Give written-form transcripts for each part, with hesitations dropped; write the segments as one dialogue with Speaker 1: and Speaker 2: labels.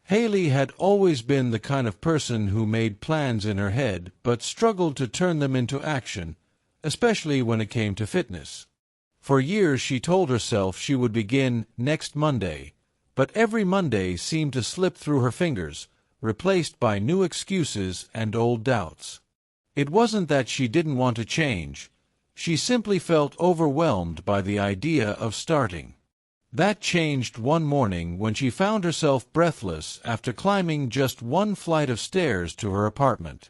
Speaker 1: Hailey had always been the kind of person who made plans in her head but struggled to turn them into action, especially when it came to fitness. For years she told herself she would begin next Monday, but every Monday seemed to slip through her fingers, replaced by new excuses and old doubts. It wasn't that she didn't want to change. She simply felt overwhelmed by the idea of starting. That changed one morning when she found herself breathless after climbing just one flight of stairs to her apartment.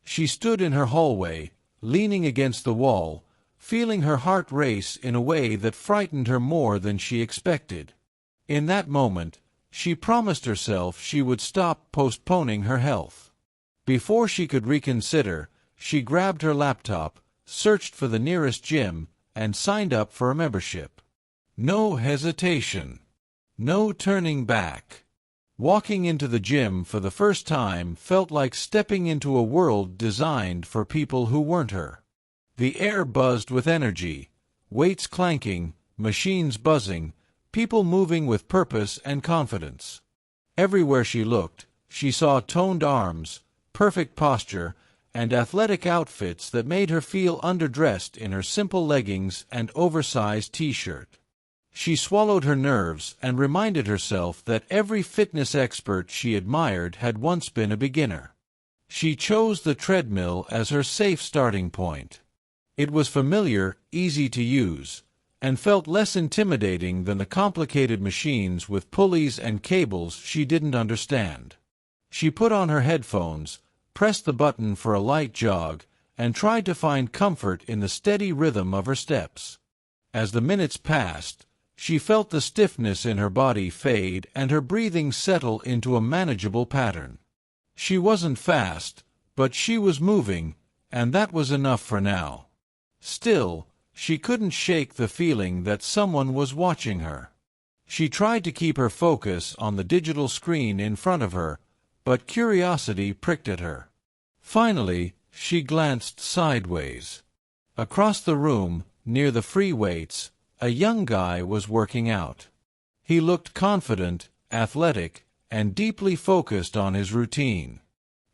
Speaker 1: She stood in her hallway, leaning against the wall, feeling her heart race in a way that frightened her more than she expected. In that moment, she promised herself she would stop postponing her health. Before she could reconsider, she grabbed her laptop, searched for the nearest gym, and signed up for a membership. No hesitation. No turning back. Walking into the gym for the first time felt like stepping into a world designed for people who weren't her. The air buzzed with energy, weights clanking, machines buzzing, people moving with purpose and confidence. Everywhere she looked, she saw toned arms, perfect posture, and athletic outfits that made her feel underdressed in her simple leggings and oversized t-shirt. She swallowed her nerves and reminded herself that every fitness expert she admired had once been a beginner. She chose the treadmill as her safe starting point. It was familiar, easy to use, and felt less intimidating than the complicated machines with pulleys and cables she didn't understand. She put on her headphones, pressed the button for a light jog, and tried to find comfort in the steady rhythm of her steps. As the minutes passed, she felt the stiffness in her body fade and her breathing settle into a manageable pattern. She wasn't fast, but she was moving, and that was enough for now. Still, she couldn't shake the feeling that someone was watching her. She tried to keep her focus on the digital screen in front of her, but curiosity pricked at her. Finally, she glanced sideways. Across the room, near the free weights, a young guy was working out. He looked confident, athletic, and deeply focused on his routine.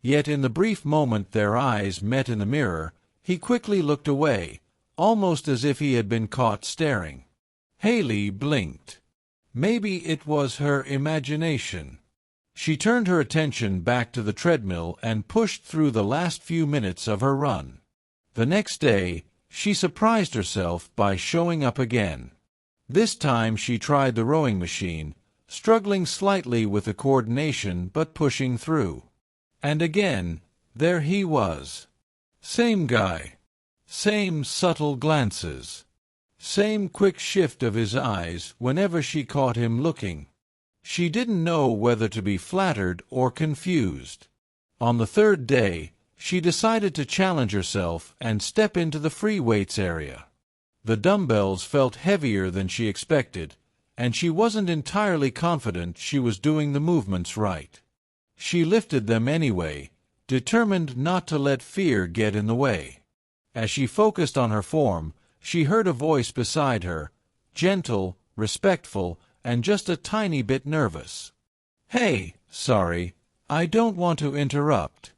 Speaker 1: Yet in the brief moment their eyes met in the mirror, he quickly looked away, almost as if he had been caught staring. Hailey blinked. Maybe it was her imagination. She turned her attention back to the treadmill and pushed through the last few minutes of her run. The next day, she surprised herself by showing up again. This time she tried the rowing machine, struggling slightly with the coordination but pushing through. And again, there he was. Same guy. Same subtle glances. Same quick shift of his eyes whenever she caught him looking. She didn't know whether to be flattered or confused. On the third day, she decided to challenge herself and step into the free weights area. The dumbbells felt heavier than she expected, and she wasn't entirely confident she was doing the movements right. She lifted them anyway, determined not to let fear get in the way. As she focused on her form, she heard a voice beside her, gentle, respectful, and just a tiny bit nervous. "Hey, sorry, I don't want to interrupt.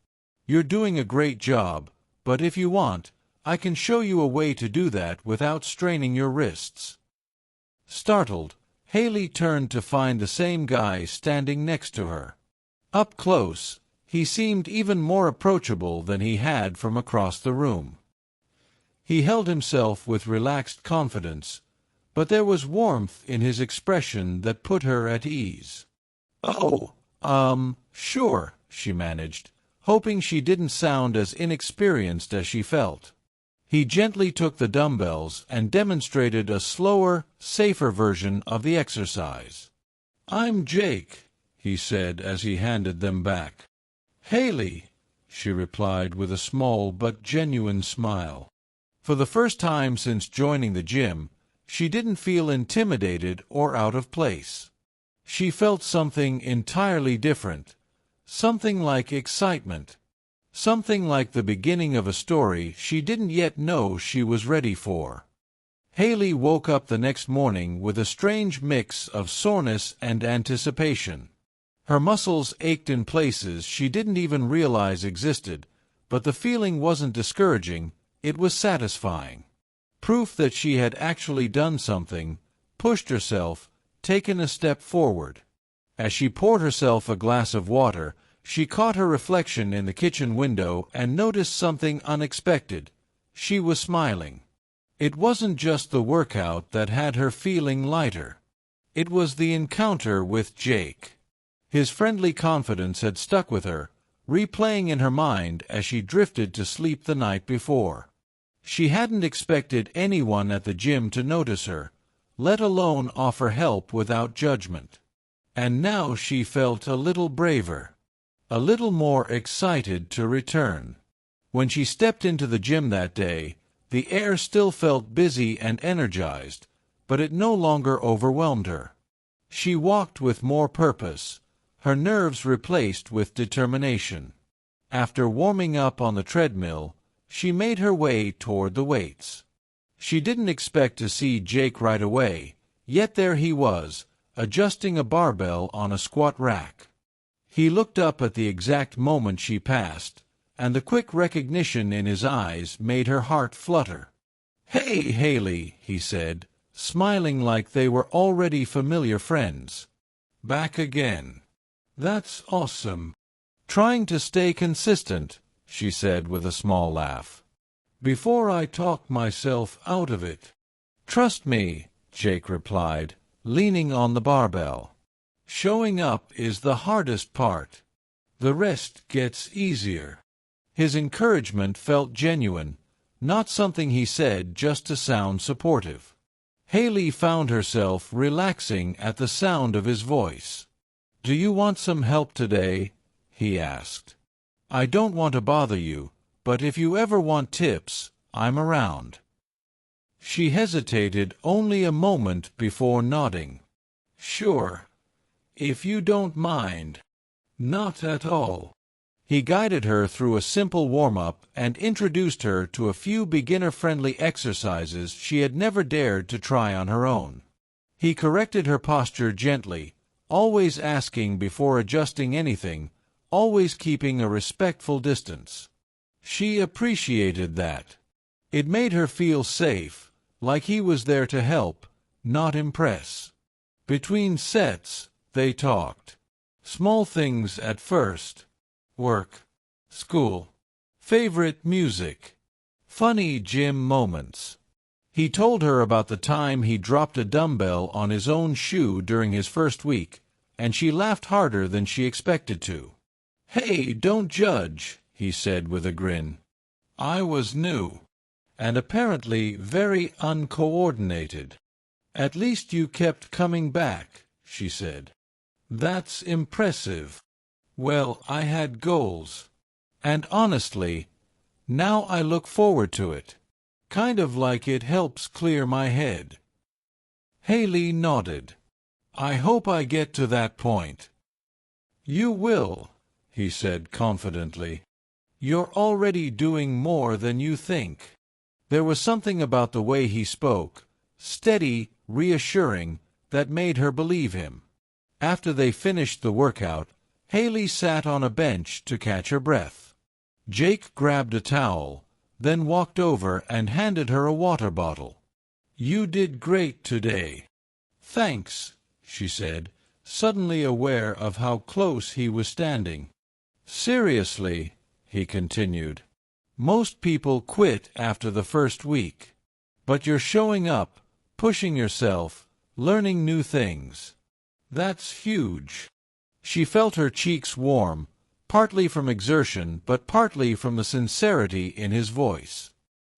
Speaker 1: You're doing a great job, but if you want, I can show you a way to do that without straining your wrists." Startled, Hailey turned to find the same guy standing next to her. Up close, he seemed even more approachable than he had from across the room. He held himself with relaxed confidence, but there was warmth in his expression that put her at ease. "Oh, sure," she managed, hoping she didn't sound as inexperienced as she felt. He gently took the dumbbells and demonstrated a slower, safer version of the exercise. "I'm Jake," he said as he handed them back. "Hailey," she replied with a small but genuine smile. For the first time since joining the gym, she didn't feel intimidated or out of place. She felt something entirely different, something like excitement, something like the beginning of a story she didn't yet know she was ready for. Hailey woke up the next morning with a strange mix of soreness and anticipation. Her muscles ached in places she didn't even realize existed, but the feeling wasn't discouraging, it was satisfying. Proof that she had actually done something, pushed herself, taken a step forward. As she poured herself a glass of water, she caught her reflection in the kitchen window and noticed something unexpected. She was smiling. It wasn't just the workout that had her feeling lighter. It was the encounter with Jake. His friendly confidence had stuck with her, replaying in her mind as she drifted to sleep the night before. She hadn't expected anyone at the gym to notice her, let alone offer help without judgment. And now she felt a little braver, a little more excited to return. When she stepped into the gym that day, the air still felt busy and energized, but it no longer overwhelmed her. She walked with more purpose, her nerves replaced with determination. After warming up on the treadmill, she made her way toward the weights. She didn't expect to see Jake right away, yet there he was, adjusting a barbell on a squat rack. He looked up at the exact moment she passed, and the quick recognition in his eyes made her heart flutter. "Hey, Hailey," he said, smiling like they were already familiar friends. "Back again. That's awesome." "Trying to stay consistent," she said with a small laugh. "Before I talk myself out of it." "Trust me," Jake replied, leaning on the barbell. "Showing up is the hardest part. The rest gets easier." His encouragement felt genuine, not something he said just to sound supportive. Hailey found herself relaxing at the sound of his voice. "Do you want some help today?" he asked. "I don't want to bother you, but if you ever want tips, I'm around." She hesitated only a moment before nodding. "Sure. If you don't mind." "Not at all." He guided her through a simple warm-up and introduced her to a few beginner-friendly exercises she had never dared to try on her own. He corrected her posture gently, always asking before adjusting anything, always keeping a respectful distance. She appreciated that. It made her feel safe, like he was there to help, not impress. Between sets, they talked. Small things at first. Work, school, favorite music, funny gym moments. He told her about the time he dropped a dumbbell on his own shoe during his first week, and she laughed harder than she expected to. "Hey, don't judge," he said with a grin. "I was new, and apparently very uncoordinated." "At least you kept coming back," she said. "That's impressive." "Well, I had goals. And honestly, now I look forward to it. Kind of like it helps clear my head." Hailey nodded. "I hope I get to that point." "You will," he said confidently. "You're already doing more than you think." There was something about the way he spoke, steady, reassuring, that made her believe him. After they finished the workout, Hailey sat on a bench to catch her breath. Jake grabbed a towel, then walked over and handed her a water bottle. "You did great today." "Thanks," she said, suddenly aware of how close he was standing. "Seriously," he continued, "most people quit after the first week. But you're showing up, pushing yourself, learning new things. That's huge." She felt her cheeks warm, partly from exertion but partly from the sincerity in his voice.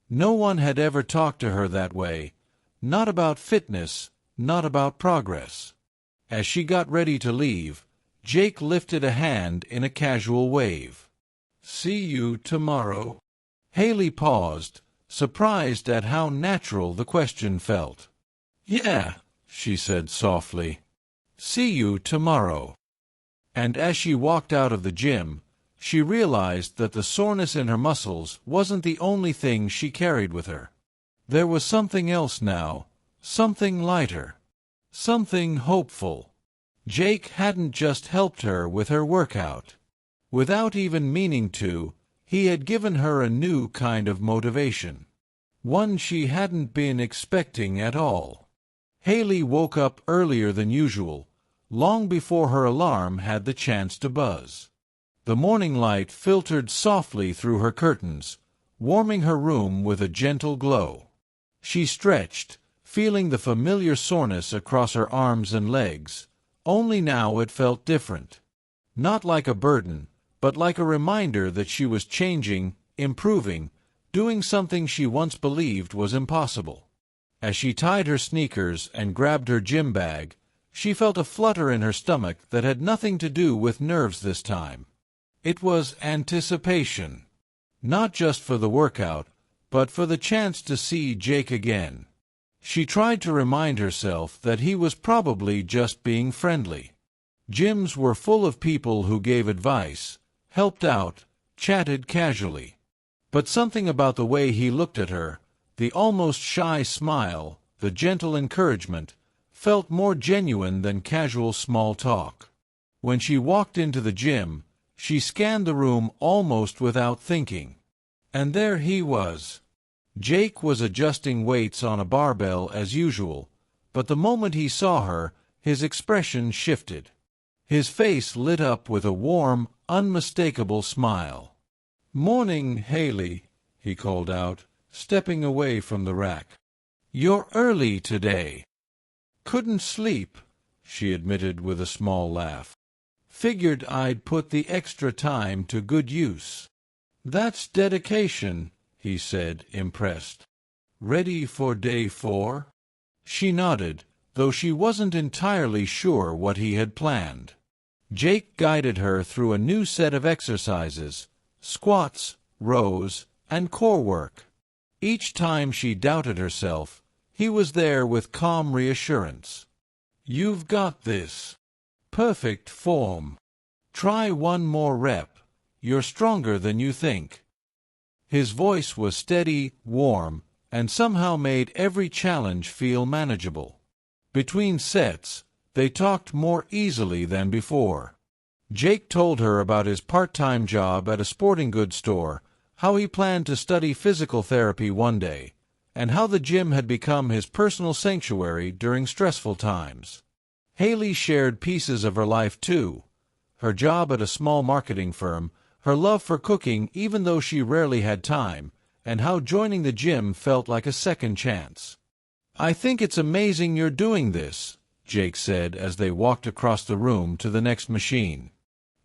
Speaker 1: No one had ever talked to her that way, not about fitness, not about progress. As she got ready to leave, Jake lifted a hand in a casual wave. "See you tomorrow." Hailey paused, surprised at how natural the question felt. "Yeah," she said softly. "See you tomorrow." And as she walked out of the gym, she realized that the soreness in her muscles wasn't the only thing she carried with her. There was something else now, something lighter, something hopeful. Jake hadn't just helped her with her workout. Without even meaning to, he had given her a new kind of motivation. One she hadn't been expecting at all. Hailey woke up earlier than usual, long before her alarm had the chance to buzz. The morning light filtered softly through her curtains, warming her room with a gentle glow. She stretched, feeling the familiar soreness across her arms and legs, only now it felt different. Not like a burden, but like a reminder that she was changing, improving, doing something she once believed was impossible. As she tied her sneakers and grabbed her gym bag, she felt a flutter in her stomach that had nothing to do with nerves this time. It was anticipation. Not just for the workout, but for the chance to see Jake again. She tried to remind herself that he was probably just being friendly. Gyms were full of people who gave advice, helped out, chatted casually. But something about the way he looked at her, the almost shy smile, the gentle encouragement, felt more genuine than casual small talk. When she walked into the gym, she scanned the room almost without thinking. And there he was. Jake was adjusting weights on a barbell as usual, but the moment he saw her, his expression shifted. His face lit up with a warm, unmistakable smile. "Morning, Hailey," he called out, stepping away from the rack. "You're early today." "Couldn't sleep," she admitted with a small laugh. "Figured I'd put the extra time to good use." "That's dedication," he said, impressed. "Ready for day 4? She nodded, though she wasn't entirely sure what he had planned. Jake guided her through a new set of exercises, squats, rows, and core work. Each time she doubted herself, he was there with calm reassurance. "You've got this. Perfect form. Try one more rep. You're stronger than you think." His voice was steady, warm, and somehow made every challenge feel manageable. Between sets, they talked more easily than before. Jake told her about his part-time job at a sporting goods store, how he planned to study physical therapy one day, and how the gym had become his personal sanctuary during stressful times. Hailey shared pieces of her life too, her job at a small marketing firm, her love for cooking even though she rarely had time, and how joining the gym felt like a second chance. "I think it's amazing you're doing this," Jake said as they walked across the room to the next machine.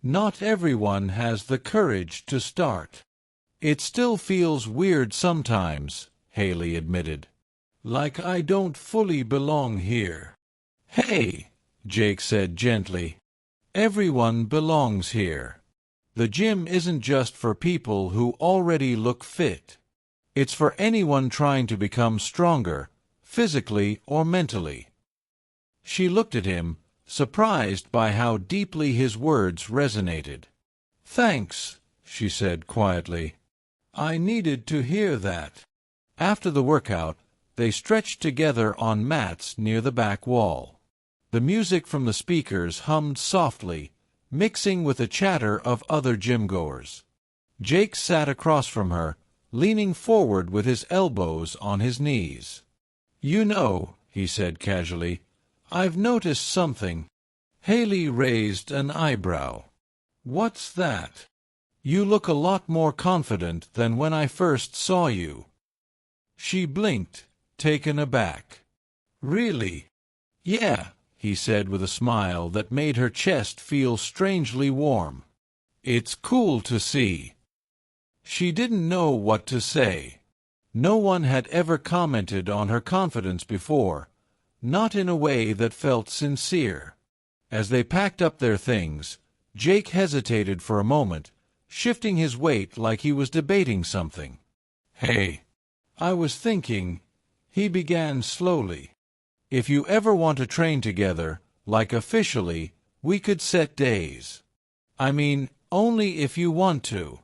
Speaker 1: "Not everyone has the courage to start." "It still feels weird sometimes," Hailey admitted. "Like I don't fully belong here." "Hey," Jake said gently. "Everyone belongs here. The gym isn't just for people who already look fit. It's for anyone trying to become stronger, physically or mentally." She looked at him, surprised by how deeply his words resonated. "Thanks," she said quietly. "I needed to hear that." After the workout, they stretched together on mats near the back wall. The music from the speakers hummed softly, mixing with the chatter of other gym-goers. Jake sat across from her, leaning forward with his elbows on his knees. "You know," he said casually, "I've noticed something." Hailey raised an eyebrow. "What's that?" "You look a lot more confident than when I first saw you." She blinked, taken aback. "Really?" "Yeah," he said with a smile that made her chest feel strangely warm. "It's cool to see." She didn't know what to say. No one had ever commented on her confidence before, not in a way that felt sincere. As they packed up their things, Jake hesitated for a moment, shifting his weight like he was debating something. "Hey, I was thinking," he began slowly. "If you ever want to train together, like officially, we could set days. I mean, only if you want to."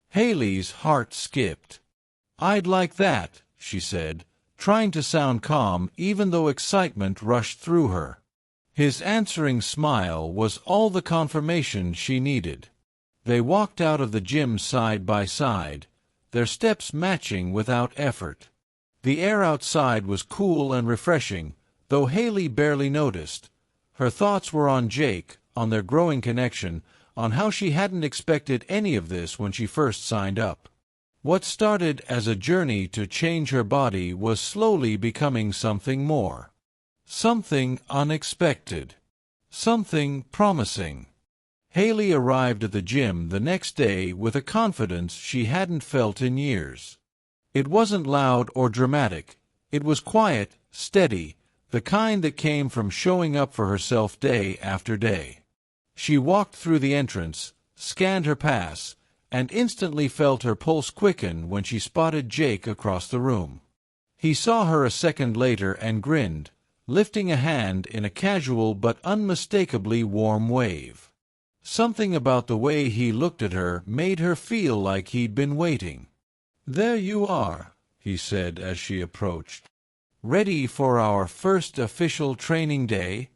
Speaker 1: Hailey's heart skipped. "I'd like that," she said, trying to sound calm even though excitement rushed through her. His answering smile was all the confirmation she needed. They walked out of the gym side by side, their steps matching without effort. The air outside was cool and refreshing, though Hailey barely noticed. Her thoughts were on Jake, on their growing connection, on how she hadn't expected any of this when she first signed up. What started as a journey to change her body was slowly becoming something more. Something unexpected. Something promising. Hailey arrived at the gym the next day with a confidence she hadn't felt in years. It wasn't loud or dramatic. It was quiet, steady, the kind that came from showing up for herself day after day. She walked through the entrance, scanned her pass, and instantly felt her pulse quicken when she spotted Jake across the room. He saw her a second later and grinned, lifting a hand in a casual but unmistakably warm wave. Something about the way he looked at her made her feel like he'd been waiting. "There you are," he said as she approached. "Ready for our first official training day?"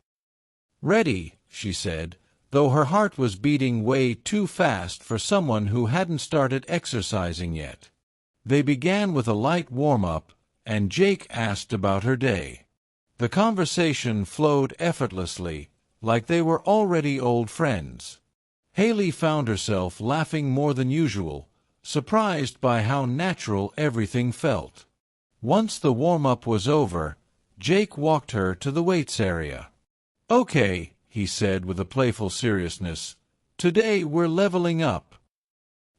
Speaker 1: "Ready," she said, though her heart was beating way too fast for someone who hadn't started exercising yet. They began with a light warm-up, and Jake asked about her day. The conversation flowed effortlessly, like they were already old friends. Hailey found herself laughing more than usual, surprised by how natural everything felt. Once the warm-up was over, Jake walked her to the weights area. "Okay," he said with a playful seriousness, "today we're leveling up."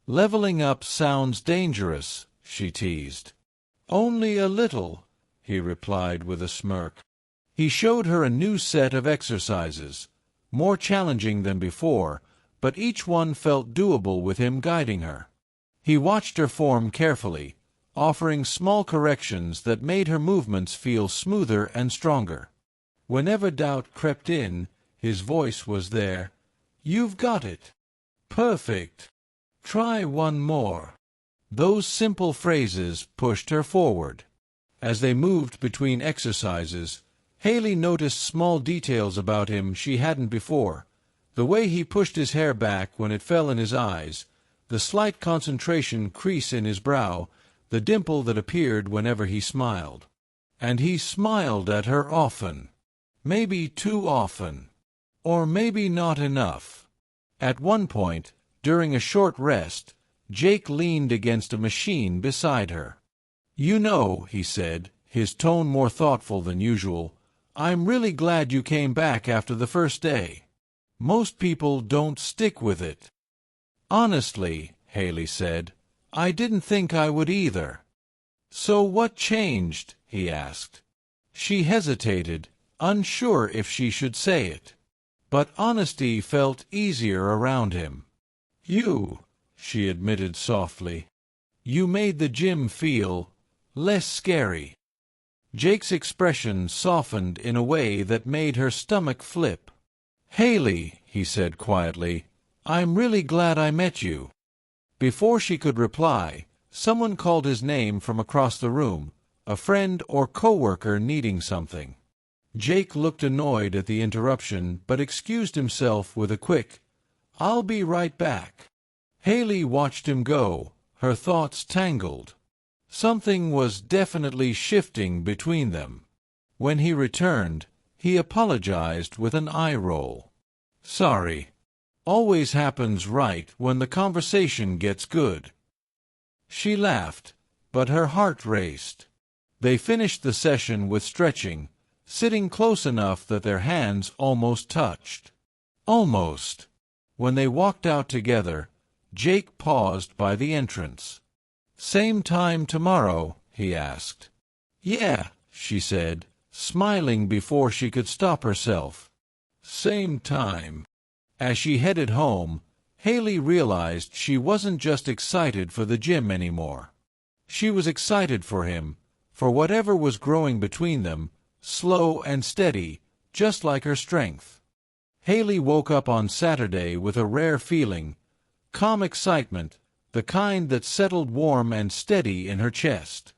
Speaker 1: "Leveling up sounds dangerous," she teased. "Only a little," he replied with a smirk. He showed her a new set of exercises, more challenging than before, but each one felt doable with him guiding her. He watched her form carefully, offering small corrections that made her movements feel smoother and stronger. Whenever doubt crept in, his voice was there. "You've got it. Perfect. Try one more." Those simple phrases pushed her forward. As they moved between exercises, Hailey noticed small details about him she hadn't before. The way he pushed his hair back when it fell in his eyes, the slight concentration crease in his brow, the dimple that appeared whenever he smiled. And he smiled at her often. Maybe too often. Or maybe not enough. At one point, during a short rest, Jake leaned against a machine beside her. "You know," he said, his tone more thoughtful than usual, "I'm really glad you came back after the first day. Most people don't stick with it." "Honestly," Hailey said, "I didn't think I would either." "So what changed?" he asked. She hesitated, unsure if she should say it. But honesty felt easier around him. "You," she admitted softly. "You made the gym feel less scary." Jake's expression softened in a way that made her stomach flip. "Hailey," he said quietly, "I'm really glad I met you." Before she could reply, someone called his name from across the room, a friend or coworker needing something. Jake looked annoyed at the interruption but excused himself with a quick, "I'll be right back." Hailey watched him go, her thoughts tangled. Something was definitely shifting between them. When he returned, he apologized with an eye roll. "Sorry. Always happens right when the conversation gets good." She laughed, but her heart raced. They finished the session with stretching, sitting close enough that their hands almost touched. Almost. When they walked out together, Jake paused by the entrance. "Same time tomorrow?" he asked. "Yeah," she said, smiling before she could stop herself. "Same time." As she headed home, Hailey realized she wasn't just excited for the gym anymore. She was excited for him, for whatever was growing between them, slow and steady, just like her strength. Hailey woke up on Saturday with a rare feeling, calm excitement, the kind that settled warm and steady in her chest.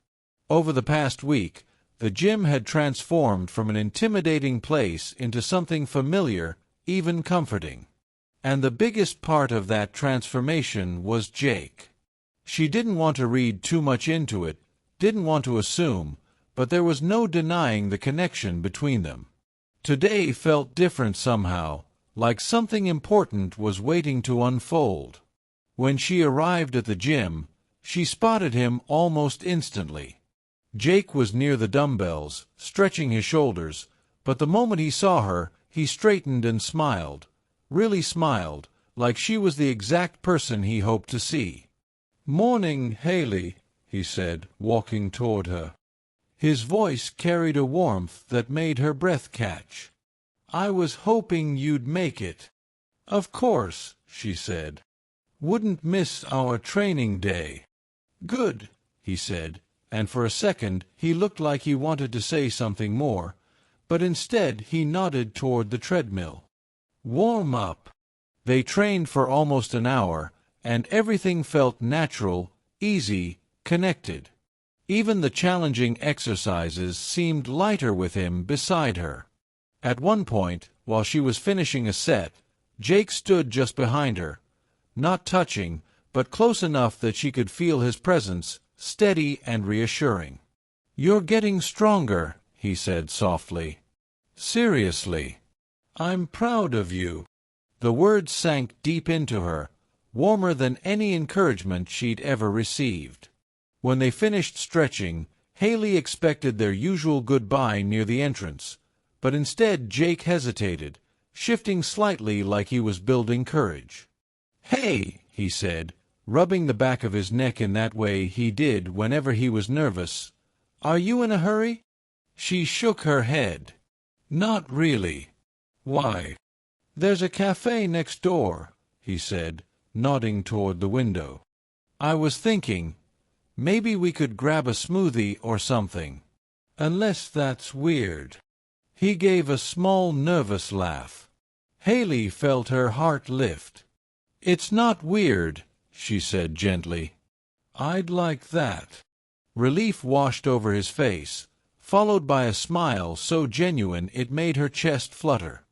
Speaker 1: Over the past week, The gym had transformed from an intimidating place into something familiar, even comforting. And the biggest part of that transformation was Jake. She didn't want to read too much into it, didn't want to assume, but there was no denying the connection between them. Today felt different somehow, like something important was waiting to unfold. When she arrived at the gym, she spotted him almost instantly. Jake was near the dumbbells, stretching his shoulders, but the moment he saw her, he straightened and smiled, really smiled, like she was the exact person he hoped to see. "Morning, Hailey," he said, walking toward her. His voice carried a warmth that made her breath catch. "I was hoping you'd make it." "Of course," she said. "Wouldn't miss our training day." "Good," he said, and for a second he looked like he wanted to say something more, but instead he nodded toward the treadmill. "Warm up." They trained for almost an hour, and everything felt natural, easy, connected. Even the challenging exercises seemed lighter with him beside her. At one point, while she was finishing a set, Jake stood just behind her, not touching, but close enough that she could feel his presence, steady and reassuring. "You're getting stronger," he said softly. "Seriously. I'm proud of you." The words sank deep into her, warmer than any encouragement she'd ever received. When they finished stretching, Hailey expected their usual goodbye near the entrance, but instead Jake hesitated, shifting slightly like he was building courage. "Hey," he said, rubbing the back of his neck in that way he did whenever he was nervous. "Are you in a hurry?" She shook her head. "Not really." "Why?" "There's a cafe next door," he said, nodding toward the window. "I was thinking, maybe we could grab a smoothie or something. Unless that's weird." He gave a small nervous laugh. Hailey felt her heart lift. "It's not weird," she said gently. "I'd like that." Relief washed over his face, followed by a smile so genuine it made her chest flutter.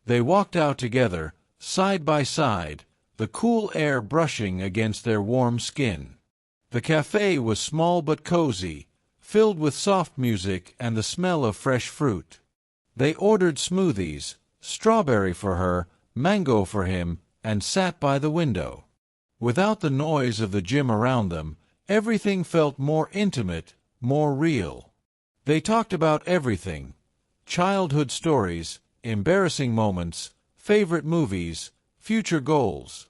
Speaker 1: They walked out together, side by side, the cool air brushing against their warm skin. The cafe was small but cozy, filled with soft music and the smell of fresh fruit. They ordered smoothies, strawberry for her, mango for him, and sat by the window. Without the noise of the gym around them, everything felt more intimate, more real. They talked about everything: childhood stories, embarrassing moments, favorite movies, future goals.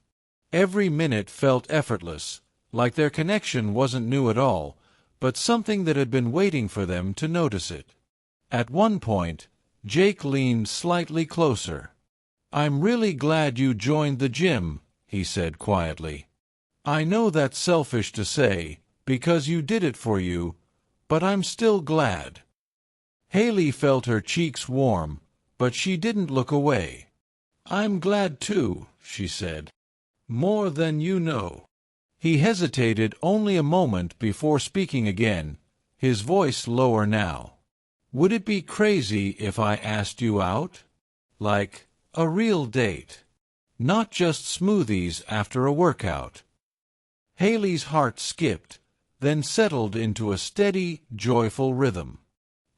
Speaker 1: Every minute felt effortless, like their connection wasn't new at all, but something that had been waiting for them to notice it. At one point, Jake leaned slightly closer. "I'm really glad you joined the gym," he said quietly. "I know that's selfish to say, because you did it for you, but I'm still glad." Hailey felt her cheeks warm, but she didn't look away. "I'm glad too," she said. "More than you know." He hesitated only a moment before speaking again, his voice lower now. "Would it be crazy if I asked you out? Like, a real date. Not just smoothies after a workout." Hailey's heart skipped, then settled into a steady, joyful rhythm.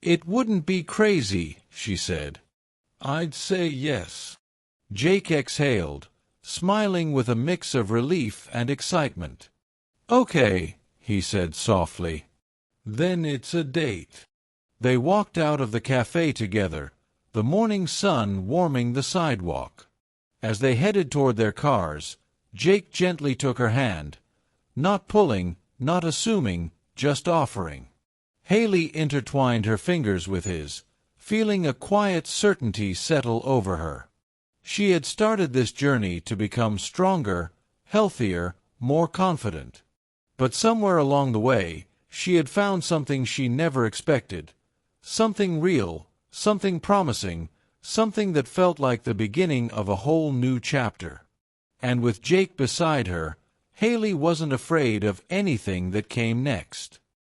Speaker 1: "It wouldn't be crazy," she said. "I'd say yes." Jake exhaled, smiling with a mix of relief and excitement. "Okay," he said softly. "Then it's a date." They walked out of the cafe together, the morning sun warming the sidewalk. As they headed toward their cars, Jake gently took her hand, not pulling, not assuming, just offering. Hailey intertwined her fingers with his, feeling a quiet certainty settle over her. She had started this journey to become stronger, healthier, more confident. But somewhere along the way, she had found something she never expected. Something real, something promising, something that felt like the beginning of a whole new chapter. And with Jake beside her, Hailey wasn't afraid of anything that came next.